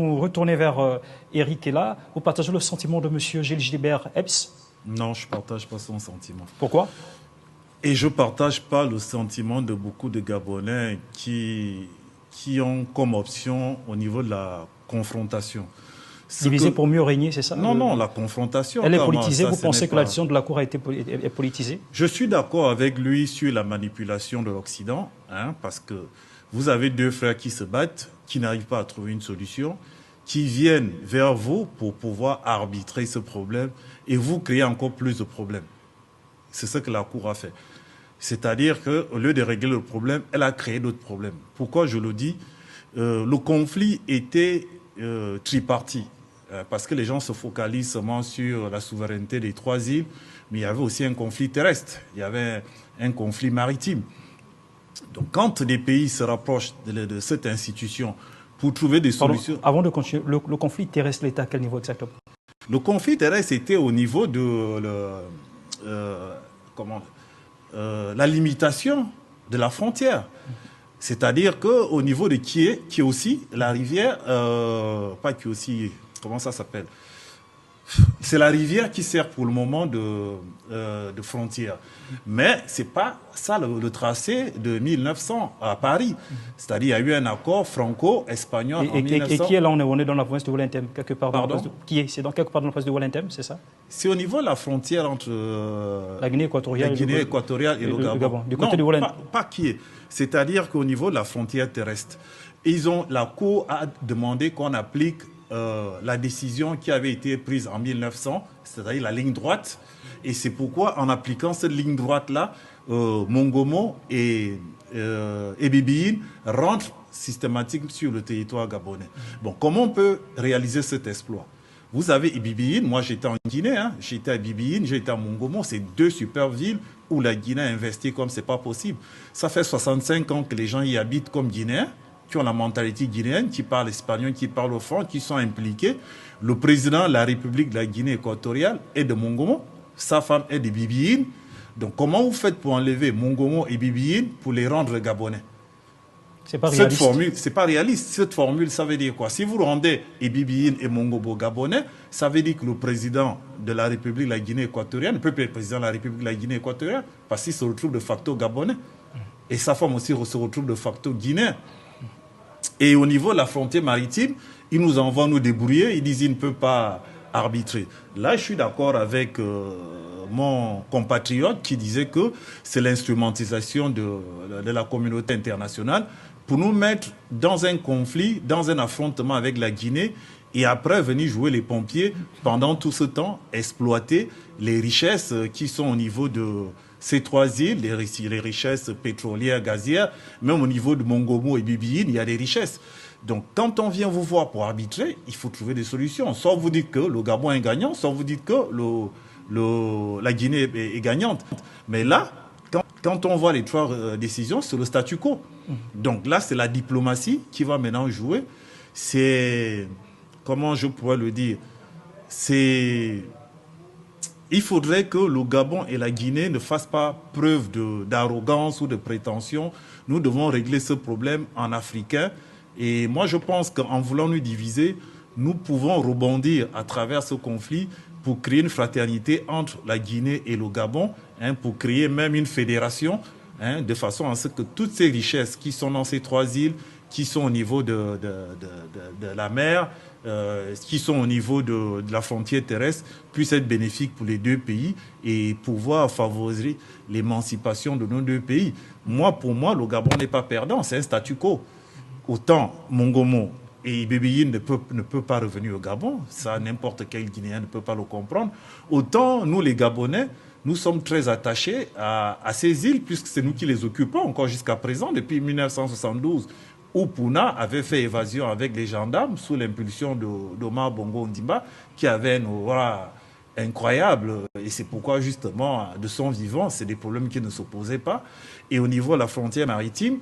nous retourner vers Eric Ella. Vous partagez le sentiment de M. Gilles Gilbert Epps? Non, je ne partage pas son sentiment. Pourquoi? Et je ne partage pas le sentiment de beaucoup de Gabonais qui ont comme option au niveau de la confrontation. Diviser pour mieux régner, c'est ça? Non, non, la confrontation. Elle est politisée. Vous pensez que la décision de la Cour est politisée? Je suis d'accord avec lui sur la manipulation de l'Occident, parce que vous avez deux frères qui se battent, qui n'arrivent pas à trouver une solution, qui viennent vers vous pour pouvoir arbitrer ce problème et vous créez encore plus de problèmes. C'est ce que la Cour a fait. C'est-à-dire qu'au lieu de régler le problème, elle a créé d'autres problèmes. Pourquoi je le dis? Le conflit était tripartite, parce que les gens se focalisent seulement sur la souveraineté des trois îles, mais il y avait aussi un conflit terrestre, il y avait un conflit maritime. Donc quand des pays se rapprochent de cette institution pour trouver des solutions... Avant de continuer, le conflit terrestre, l'État, à quel niveau exactement? Le conflit terrestre était au niveau de la limitation de la frontière. C'est-à-dire qu'au niveau de Kié aussi, la rivière, pas Kié aussi, comment ça s'appelle? C'est la rivière qui sert pour le moment de frontière. Mais ce n'est pas ça le tracé de 1900 à Paris. C'est-à-dire qu'il y a eu un accord franco-espagnol en 1900. Et qui est là? On est dans la province de Wellington, quelque part. Pardon? C'est dans quelque part dans la province de Wellington, c'est ça? C'est au niveau de la frontière entre la Guinée équatoriale, et le Gabon. Du côté de Wellington. Pas qui est. C'est-à-dire qu'au niveau de la frontière terrestre, la Cour a demandé qu'on applique la décision qui avait été prise en 1900, c'est-à-dire la ligne droite. Et c'est pourquoi, en appliquant cette ligne droite-là, Mongomo et Bibiine rentrent systématiquement sur le territoire gabonais. Bon, comment on peut réaliser cet exploit? Vous avez Bibiine, moi j'étais en Guinée, j'étais à Bibiine, j'étais à Mongomo, c'est deux super villes où la Guinée a investi comme c'est pas possible. Ça fait 65 ans que les gens y habitent comme Guinéens, qui ont la mentalité guinéenne, qui parlent espagnol, qui parlent au front, qui sont impliqués. Le président de la République de la Guinée équatoriale est de Mongomo, sa femme est de Bibiine. Donc comment vous faites pour enlever Mongomo et Bibiine pour les rendre gabonais? C'est pas réaliste. Cette formule, c'est pas réaliste. Cette formule, ça veut dire quoi? Si vous rendez Bibiine et Mongomo gabonais, ça veut dire que le président de la République de la Guinée équatoriale ne peut plus être président de la République de la Guinée équatoriale parce qu'il se retrouve de facto gabonais. Et sa femme aussi se retrouve de facto guinéen. Et au niveau de la frontière maritime, ils nous envoient nous débrouiller, ils disent qu'ils ne peuvent pas arbitrer. Là, je suis d'accord avec mon compatriote qui disait que c'est l'instrumentalisation de la communauté internationale pour nous mettre dans un conflit, dans un affrontement avec la Guinée et après venir jouer les pompiers pendant tout ce temps, exploiter les richesses qui sont au niveau de ces trois îles, les richesses pétrolières, gazières, même au niveau de Mongomo et Bibiine, il y a des richesses. Donc, quand on vient vous voir pour arbitrer, il faut trouver des solutions. Soit vous dites que le Gabon est gagnant, soit vous dites que la Guinée est gagnante. Mais là, quand on voit les trois décisions, c'est le statu quo. Donc là, c'est la diplomatie qui va maintenant jouer. C'est, comment je pourrais le dire, il faudrait que le Gabon et la Guinée ne fassent pas preuve d'arrogance ou de prétention. Nous devons régler ce problème en africain. Et moi, je pense qu'en voulant nous diviser, nous pouvons rebondir à travers ce conflit pour créer une fraternité entre la Guinée et le Gabon, pour créer même une fédération, de façon à ce que toutes ces richesses qui sont dans ces trois îles, qui sont au niveau de la mer, qui sont au niveau de la frontière terrestre, puissent être bénéfiques pour les deux pays et pouvoir favoriser l'émancipation de nos deux pays. Pour moi, le Gabon n'est pas perdant, c'est un statu quo. Autant Mongomo et Bibiine ne peut pas revenir au Gabon, ça n'importe quel Guinéen ne peut pas le comprendre. Autant nous les Gabonais, nous sommes très attachés à ces îles puisque c'est nous qui les occupons encore jusqu'à présent depuis 1972 où Puna avait fait évasion avec les gendarmes sous l'impulsion d'Omar Bongo Ondimba qui avait une aura incroyable et c'est pourquoi justement de son vivant c'est des problèmes qui ne s'opposaient pas. Et au niveau de la frontière maritime,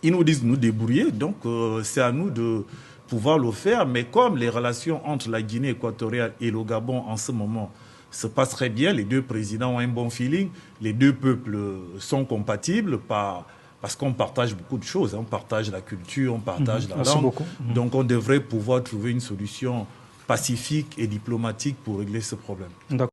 ils nous disent de nous débrouiller, donc c'est à nous de pouvoir le faire. Mais comme les relations entre la Guinée équatoriale et le Gabon en ce moment se passent très bien, les deux présidents ont un bon feeling, les deux peuples sont compatibles par parce qu'on partage beaucoup de choses. On partage la culture, on partage la Merci langue. beaucoup. Donc on devrait pouvoir trouver une solution pacifique et diplomatique pour régler ce problème. D'accord.